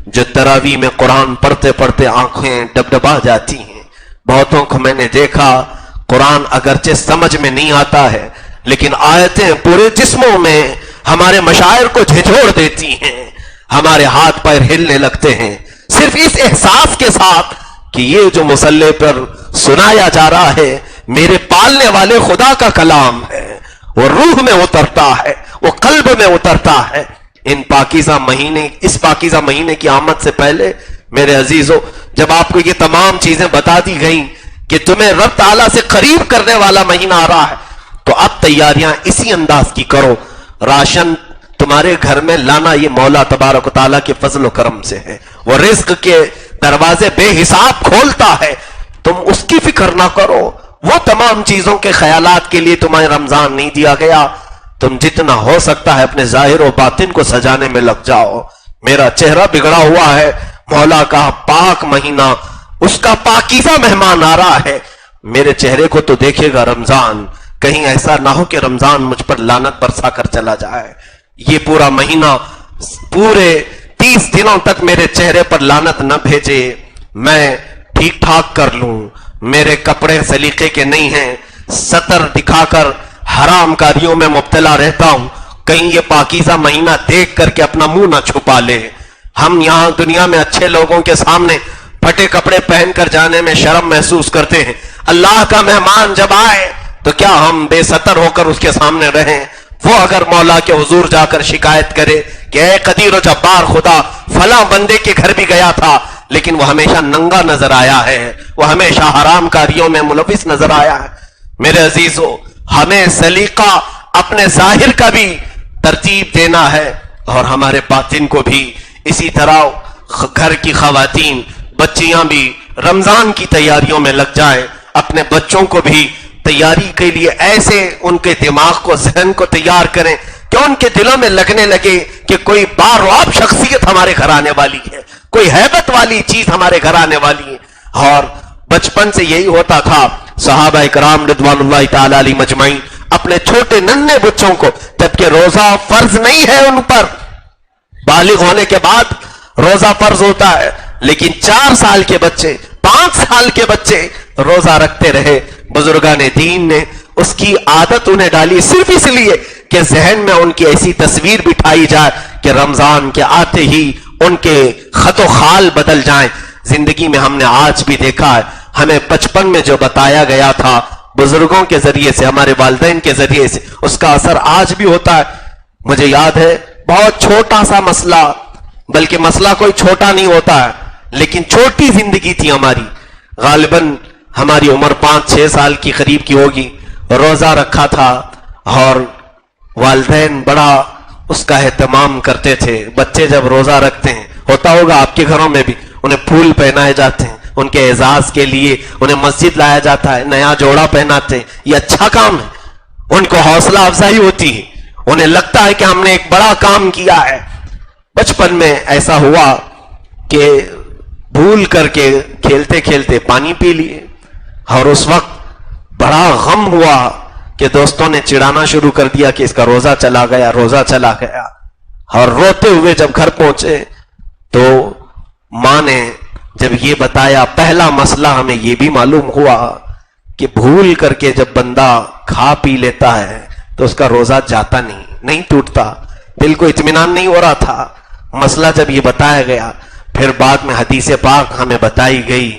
جو تراویح میں قرآن پڑھتے پڑھتے آنکھیں ڈبڈبا جاتی ہیں. بہتوں کو میں نے دیکھا قرآن اگرچہ سمجھ میں نہیں آتا ہے لیکن آیتیں پورے جسموں میں ہمارے مشاعر کو جھنجھوڑ دیتی ہیں. ہمارے ہاتھ پیر ہلنے لگتے ہیں صرف اس احساس کے ساتھ کہ یہ جو مصلی پر سنایا جا رہا ہے میرے پالنے والے خدا کا کلام ہے، وہ روح میں اترتا ہے، وہ قلب میں اترتا ہے۔ اس پاکیزہ مہینے کی آمد سے پہلے میرے عزیزو، جب آپ کو یہ تمام چیزیں بتا دی گئیں کہ تمہیں رب تعالیٰ سے قریب کرنے والا مہینہ آ رہا ہے، تو اب تیاریاں اسی انداز کی کرو۔ راشن تمہارے گھر میں لانا یہ مولا تبارک و تعالیٰ کے فضل و کرم سے ہے، وہ رزق کے دروازے بے حساب کھولتا ہے، تم اس کی فکر نہ کرو۔ وہ تمام چیزوں کے خیالات کے لیے تمہیں رمضان نہیں دیا گیا، تم جتنا ہو سکتا ہے اپنے ظاہر و باطن کو سجانے میں لگ جاؤ۔ میرا چہرہ بگڑا ہوا ہے، مولا کا پاک مہینہ، اس کا پاکیزہ مہمان آ رہا ہے، میرے چہرے کو تو دیکھے گا رمضان، کہیں ایسا نہ ہو کہ رمضان مجھ پر لعنت برسا کر چلا جائے۔ یہ پورا مہینہ پورے 30 دنوں تک میرے چہرے پر لعنت نہ بھیجے، میں ٹھیک ٹھاک کر لوں، میرے کپڑے سلیقے کے نہیں ہیں، ستر دکھا کر حرام کاریوں میں مبتلا رہتا ہوں، کہیں یہ پاکیزہ مہینہ دیکھ کر کے اپنا منہ نہ چھپا لے۔ ہم یہاں دنیا میں اچھے لوگوں کے سامنے پھٹے کپڑے پہن کر جانے میں شرم محسوس کرتے ہیں، اللہ کا مہمان جب آئے تو کیا ہم بے ستر ہو کر اس کے سامنے رہیں؟ وہ اگر مولا کے حضور جا کر شکایت کرے کہ اے قدیر و جبار خدا، فلاں بندے کے گھر بھی گیا تھا لیکن وہ ہمیشہ ننگا نظر آیا ہے، وہ ہمیشہ حرام کاریوں میں ملوث نظر آیا ہے۔ میرے عزیزو، ہمیں سلیقہ اپنے ظاہر کا بھی ترتیب دینا ہے اور ہمارے باطن کو بھی اسی طرح۔ گھر کی خواتین، بچیاں بھی رمضان کی تیاریوں میں لگ جائیں، اپنے بچوں کو بھی تیاری کے لیے ایسے ان کے دماغ کو، ذہن کو تیار کریں کہ ان کے دلوں میں لگنے لگے کہ کوئی بارواب شخصیت ہمارے گھر آنے والی ہے، کوئی ہیبت والی چیز ہمارے گھر آنے والی ہے۔ اور بچپن سے یہی ہوتا تھا، صحابہ اکرام رضوان اللہ تعالی علیہ مجمعین اپنے چھوٹے ننھے بچوں کو، جبکہ روزہ فرض نہیں ہے ان پر، بالغ ہونے کے بعد روزہ فرض ہوتا ہے، لیکن 4 سال کے بچے، 5 سال کے بچے روزہ رکھتے رہے۔ بزرگان دین نے اس کی عادت انہیں ڈالی صرف اس لیے کہ ذہن میں ان کی ایسی تصویر بٹھائی جائے کہ رمضان کے آتے ہی ان کے خط و خال بدل جائیں۔ زندگی میں ہم نے آج بھی دیکھا ہے، ہمیں بچپن میں جو بتایا گیا تھا بزرگوں کے ذریعے سے، ہمارے والدین کے ذریعے سے، اس کا اثر آج بھی ہوتا ہے۔ مجھے یاد ہے بہت چھوٹا سا مسئلہ، بلکہ مسئلہ کوئی چھوٹا نہیں ہوتا ہے، لیکن چھوٹی زندگی تھی ہماری، غالباً ہماری عمر 5-6 سال کی قریب کی ہوگی، روزہ رکھا تھا اور والدین بڑا اس کا اہتمام کرتے تھے۔ بچے جب روزہ رکھتے ہیں، ہوتا ہوگا آپ کے گھروں میں بھی، انہیں پھول پہنائے جاتے ہیں، ان کے اعزاز کے لیے انہیں مسجد لایا جاتا ہے، نیا جوڑا پہناتے ہیں، یہ اچھا کام ہے، ان کو حوصلہ افزائی ہوتی ہے، انہیں لگتا ہے کہ ہم نے ایک بڑا کام کیا ہے۔ بچپن میں ایسا ہوا کہ بھول کر کے کھیلتے کھیلتے پانی پی لیے، اور اس وقت بڑا غم ہوا کہ دوستوں نے چڑھانا شروع کر دیا کہ اس کا روزہ چلا گیا، روزہ چلا گیا۔ اور روتے ہوئے جب گھر پہنچے تو ماں نے جب یہ بتایا، پہلا مسئلہ ہمیں یہ بھی معلوم ہوا کہ بھول کر کے جب بندہ کھا پی لیتا ہے تو اس کا روزہ جاتا نہیں ٹوٹتا، دل کو اطمینان نہیں ہو رہا تھا۔ مسئلہ جب یہ بتایا گیا، پھر بعد میں حدیث پاک ہمیں بتائی گئی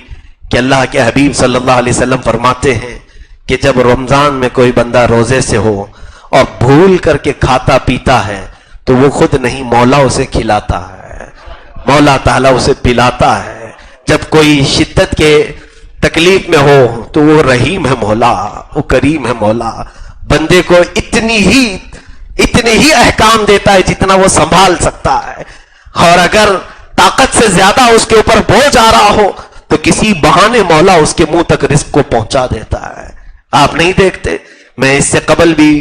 کہ اللہ کے حبیب صلی اللہ علیہ وسلم فرماتے ہیں کہ جب رمضان میں کوئی بندہ روزے سے ہو اور بھول کر کے کھاتا پیتا ہے تو وہ خود نہیں، مولا اسے کھلاتا ہے، مولا تعالیٰ اسے پلاتا ہے۔ جب کوئی شدت کے تکلیف میں ہو تو وہ رحیم ہے مولا، وہ کریم ہے مولا، بندے کو اتنے ہی احکام دیتا ہے جتنا وہ سنبھال سکتا ہے، اور اگر طاقت سے زیادہ اس کے اوپر بوجھ آ رہا ہو تو کسی بہانے مولا اس کے منہ تک رزق کو پہنچا دیتا ہے۔ آپ نہیں دیکھتے، میں اس سے قبل بھی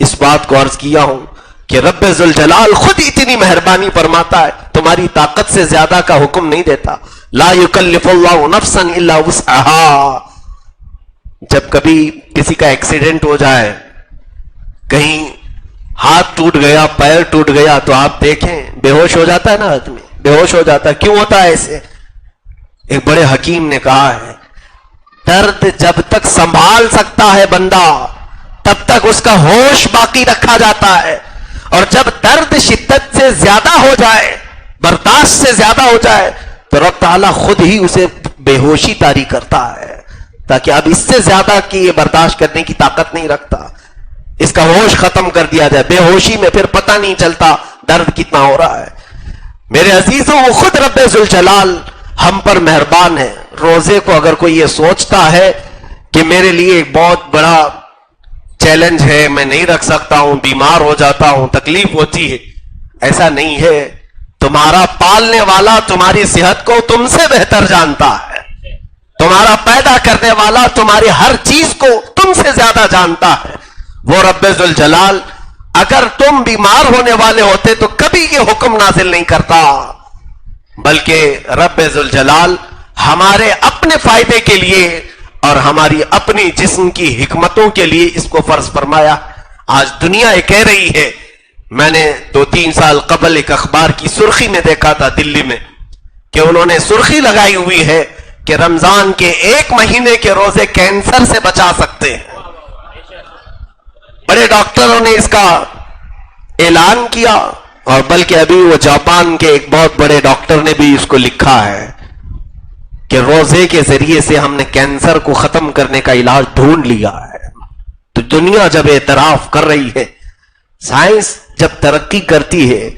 اس بات کو عرض کیا ہوں کہ رب ذوالجلال خود اتنی مہربانی فرماتا ہے، تمہاری طاقت سے زیادہ کا حکم نہیں دیتا، لا یکلف اللہ نفسا الا وسعها۔ جب کبھی کسی کا ایکسیڈنٹ ہو جائے، کہیں ہاتھ ٹوٹ گیا، پیر ٹوٹ گیا، تو آپ دیکھیں بے ہوش ہو جاتا ہے نا آدمی، بے ہوش ہو جاتا ہے۔ کیوں ہوتا ہے ایسے؟ ایک بڑے حکیم نے کہا ہے، درد جب تک سنبھال سکتا ہے بندہ تب تک اس کا ہوش باقی رکھا جاتا ہے، اور جب درد شدت سے زیادہ ہو جائے برداشت سے زیادہ ہو جائے تو رب تعالیٰ خود ہی اسے بے ہوشی طاری کرتا ہے، تاکہ اب اس سے زیادہ کی یہ برداشت کرنے کی طاقت نہیں رکھتا، اس کا ہوش ختم کر دیا جائے۔ بے ہوشی میں پھر پتہ نہیں چلتا درد کتنا ہو رہا ہے۔ میرے عزیزوں، وہ خود رب ذوالجلال ہم پر مہربان ہے۔ روزے کو اگر کوئی یہ سوچتا ہے کہ میرے لیے ایک بہت بڑا چیلنج ہے، میں نہیں رکھ سکتا ہوں، بیمار ہو جاتا ہوں، تکلیف ہوتی ہے، ایسا نہیں ہے۔ تمہارا پالنے والا تمہاری صحت کو تم سے بہتر جانتا ہے، تمہارا پیدا کرنے والا تمہاری ہر چیز کو تم سے زیادہ جانتا ہے۔ وہ رب ذوالجلال اگر تم بیمار ہونے والے ہوتے تو کبھی یہ حکم نازل نہیں کرتا، بلکہ رب ذوالجلال ہمارے اپنے فائدے کے لیے اور ہماری اپنی جسم کی حکمتوں کے لیے اس کو فرض فرمایا۔ آج دنیا یہ کہہ رہی ہے، میں نے 2-3 سال قبل ایک اخبار کی سرخی میں دیکھا تھا دلی میں، کہ انہوں نے سرخی لگائی ہوئی ہے کہ رمضان کے 1 مہینے کے روزے کینسر سے بچا سکتے ہیں۔ بڑے ڈاکٹروں نے اس کا اعلان کیا، اور بلکہ ابھی وہ جاپان کے ایک بہت بڑے ڈاکٹر نے بھی اس کو لکھا ہے کہ روزے کے ذریعے سے ہم نے کینسر کو ختم کرنے کا علاج ڈھونڈ لیا ہے۔ تو دنیا جب اعتراف کر رہی ہے، سائنس جب ترقی کرتی ہے،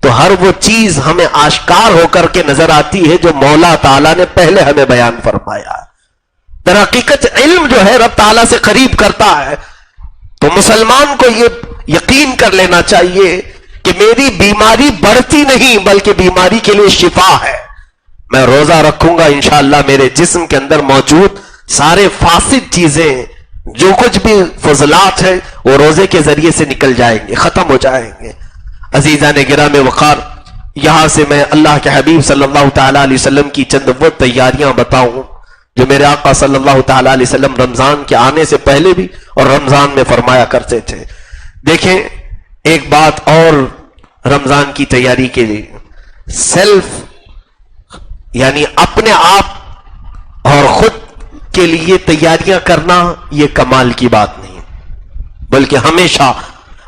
تو ہر وہ چیز ہمیں آشکار ہو کر کے نظر آتی ہے جو مولا تعالیٰ نے پہلے ہمیں بیان فرمایا۔ در حقیقت علم جو ہے رب تعالیٰ سے قریب کرتا ہے۔ تو مسلمان کو یہ یقین کر لینا چاہیے کہ میری بیماری بڑھتی نہیں بلکہ بیماری کے لیے شفا ہے۔ میں روزہ رکھوں گا، انشاءاللہ میرے جسم کے اندر موجود سارے فاسد چیزیں، جو کچھ بھی فضلات ہیں، وہ روزے کے ذریعے سے نکل جائیں گے، ختم ہو جائیں گے۔ عزیزان گرام وقار، یہاں سے میں اللہ کے حبیب صلی اللہ تعالیٰ علیہ وسلم کی چند وہ تیاریاں بتاؤں جو میرے آقا صلی اللہ تعالیٰ علیہ وسلم رمضان کے آنے سے پہلے بھی اور رمضان میں فرمایا کرتے تھے۔ دیکھیں، ایک بات اور رمضان کی تیاری کے لیے، سیلف یعنی اپنے آپ اور خود کے لیے تیاریاں کرنا یہ کمال کی بات نہیں، بلکہ ہمیشہ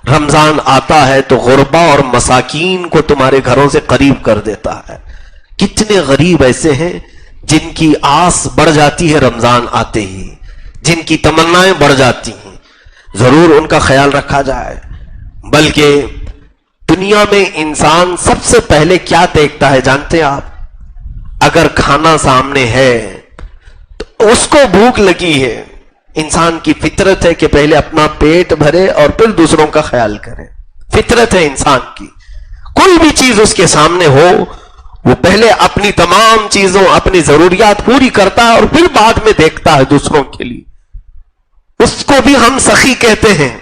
رمضان آتا ہے تو غربا اور مساکین کو تمہارے گھروں سے قریب کر دیتا ہے۔ کتنے غریب ایسے ہیں جن کی آس بڑھ جاتی ہے رمضان آتے ہی، جن کی تمنائیں بڑھ جاتی ہیں، ضرور ان کا خیال رکھا جائے۔ بلکہ دنیا میں انسان سب سے پہلے کیا دیکھتا ہے جانتے ہیں آپ؟ اگر کھانا سامنے ہے تو اس کو بھوک لگی ہے، انسان کی فطرت ہے کہ پہلے اپنا پیٹ بھرے اور پھر دوسروں کا خیال کرے، فطرت ہے انسان کی۔ کوئی بھی چیز اس کے سامنے ہو، وہ پہلے اپنی تمام چیزوں، اپنی ضروریات پوری کرتا ہے اور پھر بعد میں دیکھتا ہے دوسروں کے لیے۔ اس کو بھی ہم سخی کہتے ہیں۔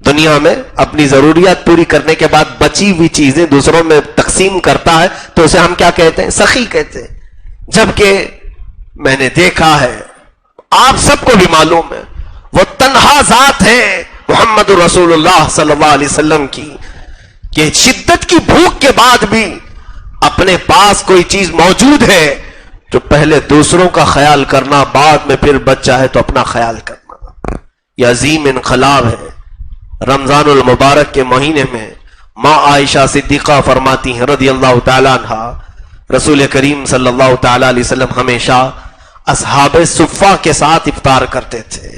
دنیا میں اپنی ضروریات پوری کرنے کے بعد بچی ہوئی چیزیں دوسروں میں تقسیم کرتا ہے تو اسے ہم کیا کہتے ہیں؟ سخی کہتے ہیں۔ جبکہ میں نے دیکھا ہے، آپ سب کو بھی معلوم ہے، وہ تنہا ذات ہے محمد رسول اللہ صلی اللہ علیہ وسلم کی، کہ شدت کی بھوک کے بعد بھی اپنے پاس کوئی چیز موجود ہے تو پہلے دوسروں کا خیال کرنا، بعد میں پھر بچ جائے تو اپنا خیال کرنا۔ یہ عظیم انقلاب ہے۔ رمضان المبارک کے مہینے میں ماں عائشہ صدیقہ فرماتی ہیں رضی اللہ تعالیٰ عنہ، رسول کریم صلی اللہ تعالیٰ علیہ وسلم ہمیشہ اصحاب صفہ کے ساتھ افطار کرتے تھے۔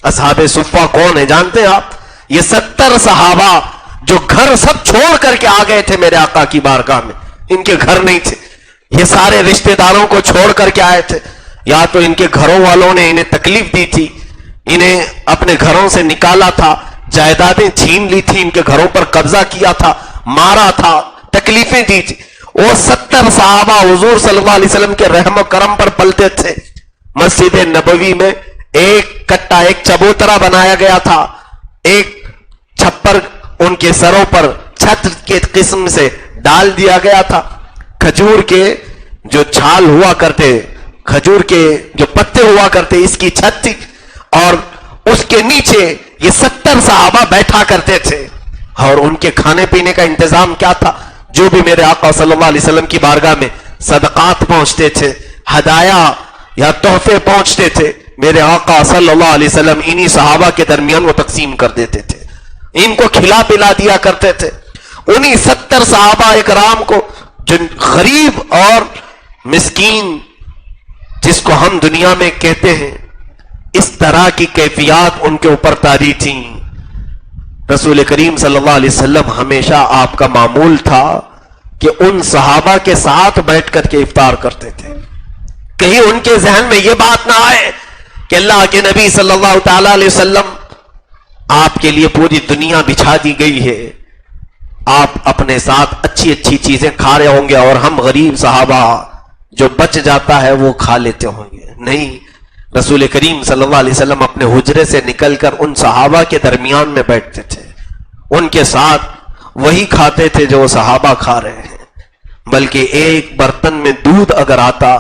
اصحاب صفہ کون ہیں جانتے ہیں آپ؟ یہ 70 صحابہ جو گھر سب چھوڑ کر کے آ گئے تھے میرے آقا کی بارگاہ میں، ان کے گھر نہیں تھے، یہ سارے رشتہ داروں کو چھوڑ کر کے آئے تھے، یا تو ان کے گھروں والوں نے انہیں تکلیف دی تھی، انہیں اپنے گھروں سے نکالا تھا، جائیدادیں چھین لی تھی، ان کے گھروں پر قبضہ کیا تھا، مارا تھا، تکلیفیں دی تھی۔ وہ 70 صحابہ حضور صلی اللہ علیہ وسلم کے رحم و کرم پر پلتے تھے۔ مسجد نبوی میں ایک کٹا، ایک چبوترا بنایا گیا تھا، ایک چھپر ان کے سروں پر چھت کے قسم سے ڈال دیا گیا تھا۔ کھجور کے جو چھال ہوا کرتے، کھجور کے جو پتے ہوا کرتے، اس کی چھت تھی، اور اس کے نیچے یہ 70 صحابہ بیٹھا کرتے تھے۔ اور ان کے کھانے پینے کا انتظام کیا تھا؟ جو بھی میرے آقا صلی اللہ علیہ وسلم کی بارگاہ میں صدقات پہنچتے تھے، ہدایا یا تحفے پہنچتے تھے، میرے آقا صلی اللہ علیہ وسلم انہی صحابہ کے درمیان وہ تقسیم کر دیتے تھے، ان کو کھلا پلا دیا کرتے تھے۔ انہی 70 صحابہ اکرام کو جو غریب اور مسکین جس کو ہم دنیا میں کہتے ہیں، اس طرح کی کیفیات ان کے اوپر طاری تھیں. رسول کریم صلی اللہ علیہ وسلم ہمیشہ آپ کا معمول تھا کہ ان صحابہ کے ساتھ بیٹھ کر کے افطار کرتے تھے. کہیں ان کے ذہن میں یہ بات نہ آئے کہ اللہ کے نبی صلی اللہ تعالی علیہ وسلم آپ کے لیے پوری دنیا بچھا دی گئی ہے، آپ اپنے ساتھ اچھی اچھی چیزیں کھا رہے ہوں گے اور ہم غریب صحابہ جو بچ جاتا ہے وہ کھا لیتے ہوں گے. نہیں، رسول کریم صلی اللہ علیہ وسلم اپنے حجرے سے نکل کر ان صحابہ کے درمیان میں بیٹھتے تھے، ان کے ساتھ وہی کھاتے تھے جو وہ صحابہ کھا رہے ہیں. بلکہ ایک برتن میں دودھ اگر آتا،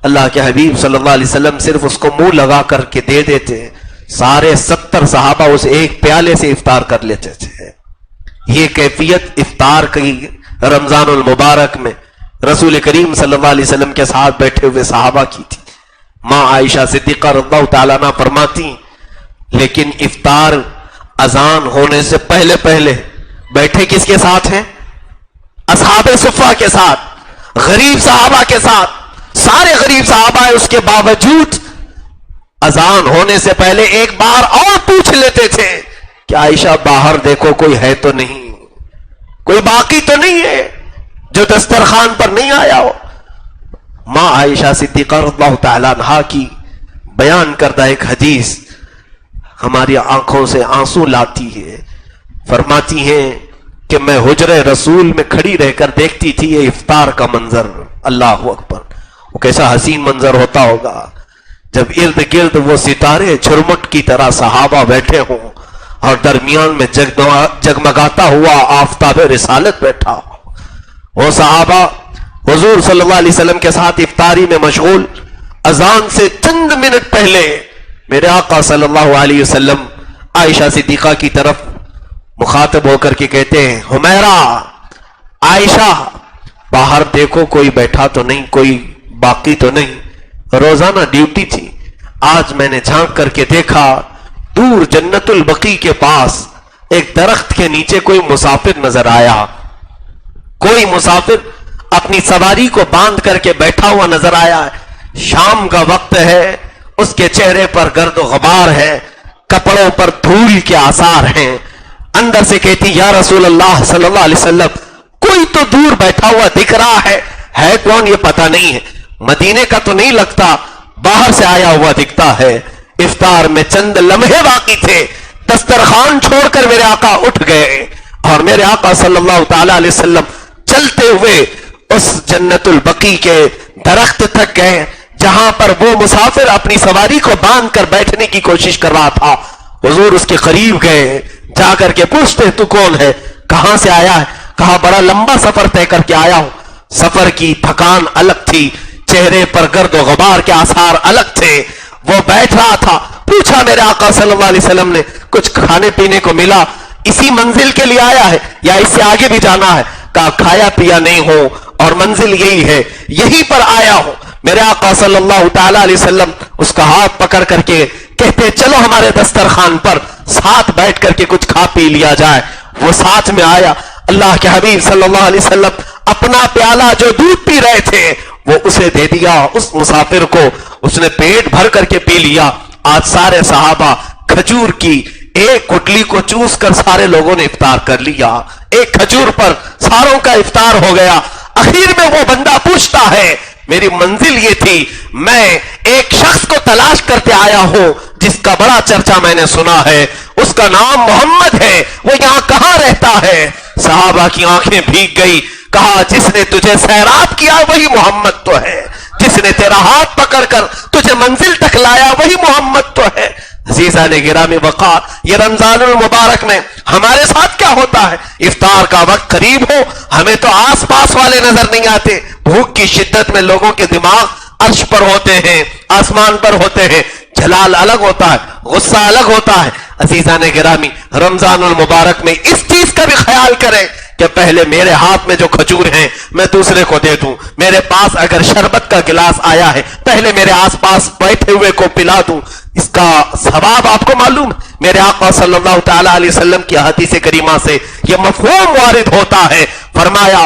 اللہ کے حبیب صلی اللہ علیہ وسلم صرف اس کو منہ لگا کر کے دے دیتے، سارے 70 صحابہ اس ایک پیالے سے افطار کر لیتے تھے. یہ کیفیت افطار کی رمضان المبارک میں رسول کریم صلی اللہ علیہ وسلم کے ساتھ بیٹھے ہوئے صحابہ کی تھی. ماں عائشہ صدیقہ رضی اللہ تعالیٰ عنہ فرماتی، لیکن افطار اذان ہونے سے پہلے پہلے بیٹھے کس کے ساتھ ہیں؟ اصحاب صفہ کے ساتھ، غریب صحابہ کے ساتھ. سارے غریب صحابہ ہیں، اس کے باوجود اذان ہونے سے پہلے ایک بار اور پوچھ لیتے تھے کہ عائشہ باہر دیکھو کوئی ہے تو نہیں، کوئی باقی تو نہیں ہے جو دسترخوان پر نہیں آیا ہو. ماں عائشہ صدیقہ رضی اللہ تعالیٰ عنہا کی بیان کردہ ایک حدیث ہماری آنکھوں سے آنسو لاتی ہے. فرماتی ہیں کہ میں حجرے رسول میں کھڑی رہ کر دیکھتی تھی یہ افطار کا منظر. اللہ اکبر، وہ کیسا حسین منظر ہوتا ہوگا جب ارد گرد وہ ستارے چھرمٹ کی طرح صحابہ بیٹھے ہوں اور درمیان میں جگمگاتا ہوا آفتاب رسالت بیٹھا ہو. وہ صحابہ حضور صلی اللہ علیہ وسلم کے ساتھ افطاری میں مشغول. اذان سے چند منٹ پہلے میرے آقا صلی اللہ علیہ وسلم عائشہ صدیقہ کی طرف مخاطب ہو کر کے کہتے ہیں، حمیرہ، عائشہ باہر دیکھو کوئی بیٹھا تو نہیں، کوئی باقی تو نہیں. روزانہ ڈیوٹی تھی، آج میں نے جھانک کر کے دیکھا دور جنت البقیع کے پاس ایک درخت کے نیچے کوئی مسافر نظر آیا. کوئی مسافر اپنی سواری کو باندھ کر کے بیٹھا ہوا نظر آیا. شام کا وقت ہے، اس کے چہرے پر گرد و غبار ہے، کپڑوں پر دھول کے آثار ہیں. اندر سے کہتی، یا رسول اللہ صلی اللہ علیہ وسلم، کوئی تو دور بیٹھا ہوا دکھ رہا ہے کون یہ پتہ نہیں ہے، مدینے کا تو نہیں لگتا، باہر سے آیا ہوا دکھتا ہے. افطار میں چند لمحے باقی تھے، دسترخوان چھوڑ کر میرے آقا اٹھ گئے اور میرے آقا صلی اللہ تعالی علیہ وسلم چلتے ہوئے اس جنت البقیع کے درخت تک گئے جہاں پر وہ مسافر اپنی سواری کو باندھ کر بیٹھنے کی کوشش کر رہا تھا. حضور اس کے قریب گئے، جا کر کے پوچھتے، تو کون ہے، کہاں سے آیا ہے؟ کہا بڑا لمبا سفر طے کر کے آیا ہوں. سفر کی تھکان الگ تھی، چہرے پر گرد و غبار کے آثار الگ تھے. وہ بیٹھ رہا تھا. پوچھا میرے آقا صلی اللہ علیہ وسلم نے، کچھ کھانے پینے کو ملا؟ اسی منزل کے لیے آیا ہے یا اس سے آگے بھی جانا ہے؟ کہا کھایا پیا نہیں ہو اور منزل یہی ہے، یہی پر آیا ہوں. میرے آقا صلی اللہ تعالی علیہ وسلم اس کا ہاتھ پکڑ کر کے کہتے، چلو ہمارے دسترخوان پر ساتھ بیٹھ کر کے کچھ کھا پی لیا جائے. وہ ساتھ میں آیا. اللہ کے حبیب صلی اللہ علیہ وسلم اپنا پیالہ جو دودھ پی رہے تھے وہ اسے دے دیا، اس مسافر کو. اس نے پیٹ بھر کر کے پی لیا. آج سارے صحابہ کھجور کی ایک گٹلی کو چوس کر سارے لوگوں نے افطار کر لیا. ایک کھجور پر ساروں کا افطار ہو گیا. اخیر میں وہ بندہ پوچھتا ہے، میری منزل یہ تھی، میں ایک شخص کو تلاش کرتے آیا ہوں جس کا بڑا چرچا میں نے سنا ہے، اس کا نام محمد ہے، وہ یہاں کہاں رہتا ہے؟ صحابہ کی آنکھیں بھیگ گئی. کہا جس نے تجھے سیراب کیا وہی محمد تو ہے، جس نے تیرا ہاتھ پکڑ کر تجھے منزل تک لایا وہی محمد تو ہے. عزیزان گرامی وقار، یہ رمضان المبارک میں ہمارے ساتھ کیا ہوتا ہے؟ افطار کا وقت قریب ہو، ہمیں تو آس پاس والے نظر نہیں آتے. بھوک کی شدت میں لوگوں کے دماغ عرش پر ہوتے ہیں، آسمان پر ہوتے ہیں. جلال الگ ہوتا ہے، غصہ الگ ہوتا ہے. عزیزان گرامی، رمضان المبارک میں اس چیز کا بھی خیال کریں کہ پہلے میرے ہاتھ میں جو کھجور ہیں میں دوسرے کو دے دوں. میرے پاس اگر شربت کا گلاس آیا ہے پہلے میرے آس پاس بیٹھے ہوئے کو پلا دوں. اس کا ثواب آپ کو معلوم ہے. میرے آقا صلی اللہ تعالی علیہ وسلم کی حدیث کریمہ سے یہ مفہوم وارد ہوتا ہے. فرمایا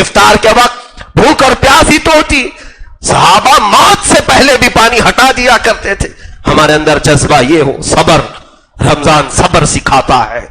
افطار کے وقت بھوک اور پیاس ہی تو ہوتی۔ صحابہ موت سے پہلے بھی پانی ہٹا دیا کرتے تھے۔ ہمارے اندر جذبہ یہ ہو، صبر، رمضان صبر سکھاتا ہے،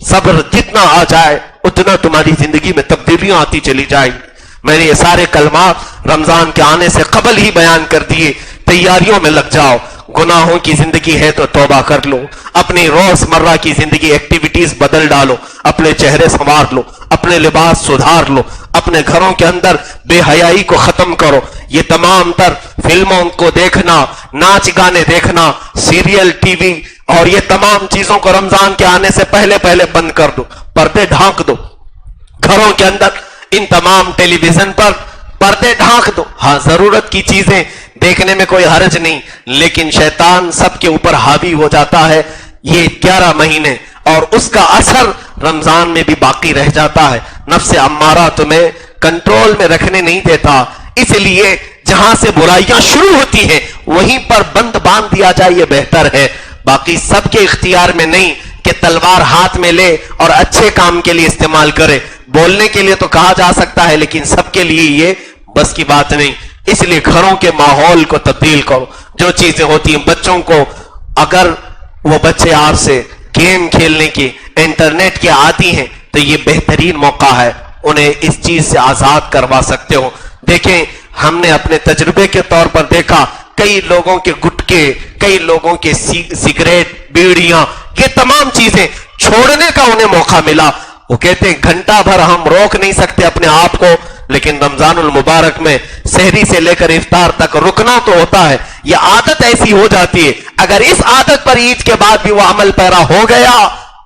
صبر جتنا آ جائے اتنا تمہاری زندگی میں تبدیلیاں آتی چلی جائیں گی۔ میں نے یہ سارے کلمات رمضان کے آنے سے قبل ہی بیان کر دیے، تیاریوں میں لگ جاؤ۔ گناہوں کی زندگی ہے تو توبہ کر لو، اپنی روزمرہ کی زندگی ایکٹیویٹیز بدل ڈالو، اپنے چہرے سنوار لو، اپنے لباس سدھار لو، اپنے گھروں کے اندر بے حیائی کو ختم کرو۔ یہ تمام تر فلموں کو دیکھنا، ناچ گانے دیکھنا، سیریل، ٹی وی اور یہ تمام چیزوں کو رمضان کے آنے سے پہلے بند کر دو، پردے ڈھانک دو گھروں کے اندر، ان تمام ٹیلی ویژن پر پردے ڈھانک دو۔ ہاں، ضرورت کی چیزیں دیکھنے میں کوئی حرج نہیں، لیکن شیطان سب کے اوپر حاوی ہو جاتا ہے یہ 11 مہینے، اور اس کا اثر رمضان میں بھی باقی رہ جاتا ہے۔ نفس امارہ تمہیں کنٹرول میں رکھنے نہیں دیتا، اس لیے جہاں سے برائیاں شروع ہوتی ہیں وہیں پر بند باندھ دیا جائے، یہ بہتر ہے۔ باقی سب کے اختیار میں نہیں کہ تلوار ہاتھ میں لے اور اچھے کام کے لیے استعمال کرے۔ بولنے کے لیے تو کہا جا سکتا ہے، لیکن سب کے لیے یہ بس کی بات نہیں۔ اس لیے گھروں کے ماحول کو تبدیل کرو۔ جو چیزیں ہوتی ہیں بچوں کو، اگر وہ بچے آپ سے گیم کھیلنے کی، انٹرنیٹ کے عادی ہیں، تو یہ بہترین موقع ہے، انہیں اس چیز سے آزاد کروا سکتے ہو۔ دیکھیں، ہم نے اپنے تجربے کے طور پر دیکھا، کئی لوگوں کے گٹکے، کئی لوگوں کے سگریٹ، بیڑیاں، یہ تمام چیزیں چھوڑنے کا انہیں موقع ملا۔ وہ کہتے ہیں گھنٹہ بھر ہم روک نہیں سکتے اپنے آپ کو، لیکن رمضان المبارک میں سحری سے لے کر افطار تک رکنا تو ہوتا ہے۔ یہ عادت ایسی ہو جاتی ہے، اگر اس عادت پر عید کے بعد بھی وہ عمل پیرا ہو گیا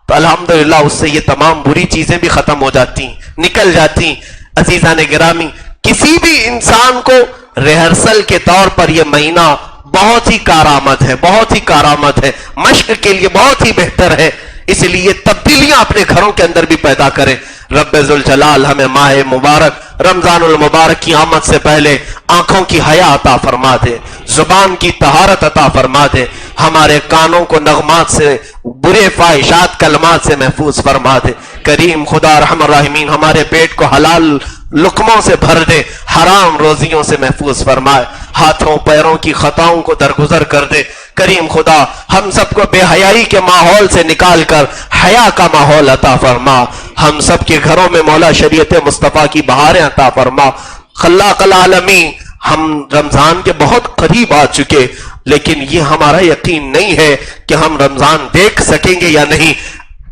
تو الحمدللہ اس سے یہ تمام بری چیزیں بھی ختم ہو جاتی ہیں، نکل جاتی ہیں۔ عزیزان گرامی، کسی بھی انسان کو ریہرسل کے طور پر یہ مہینہ بہت ہی کارآمد ہے، بہت ہی کارآمد ہے، مشق کے لیے بہت ہی بہتر ہے۔ اس لیے تبدیلیاں اپنے گھروں کے اندر بھی پیدا کریں۔ رب ذوالجلال ہمیں ماہ مبارک رمضان المبارک کی آمد سے پہلے آنکھوں کی حیا عطا فرما دے، زبان کی طہارت عطا فرما دے، ہمارے کانوں کو نغمات سے، برے فاحشات کلمات سے محفوظ فرما دے۔ کریم خدا رحم الراحمین ہمارے پیٹ کو حلال لقموں سے بھر دے، حرام روزیوں سے محفوظ فرمائے، ہاتھوں پیروں کی خطاؤں کو درگزر کر دے۔ کریم خدا ہم سب کو بے حیائی کے ماحول سے نکال کر حیا کا ماحول عطا فرما، ہم سب کے گھروں میں مولا شریعت مصطفیٰ کی بہاریں عطا فرما۔ خلاق العالمین، ہم رمضان کے بہت قریب آ چکے، لیکن یہ ہمارا یقین نہیں ہے کہ ہم رمضان دیکھ سکیں گے یا نہیں۔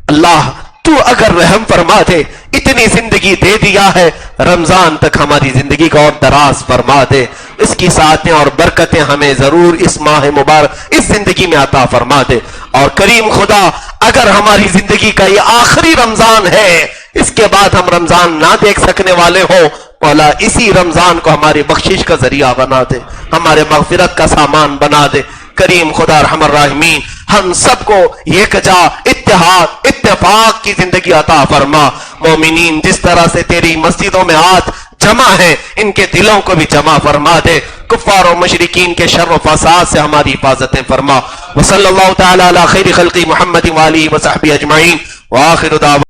اللہ تو اگر رحم فرما دے، اتنی زندگی دے دیا ہے، رمضان تک ہماری زندگی کا اور دراز فرما دے، اس کی سعادتیں اور برکتیں ہمیں ضرور اس ماہ مبارک اس زندگی میں عطا فرما دے۔ اور کریم خدا اگر ہماری زندگی کا یہ آخری رمضان ہے، اس کے بعد ہم رمضان نہ دیکھ سکنے والے ہوں، مولا اسی رمضان کو ہماری بخشش کا ذریعہ بنا دے، ہمارے مغفرت کا سامان بنا دے۔ کریم خدا رحم الراحمین ہم سب کو یکجا اتحاد اتفاق کی زندگی عطا فرما۔ مومنین جس طرح سے تیری مسجدوں میں آج جمع ہے، ان کے دلوں کو بھی جمع فرما دے، کفار و مشرکین کے شر و فساد سے ہماری حفاظتیں فرما۔ وصلی اللہ تعالی علی خیر خلقی محمد وآلہ وصحبہ اجمعین، وآخر دعوانا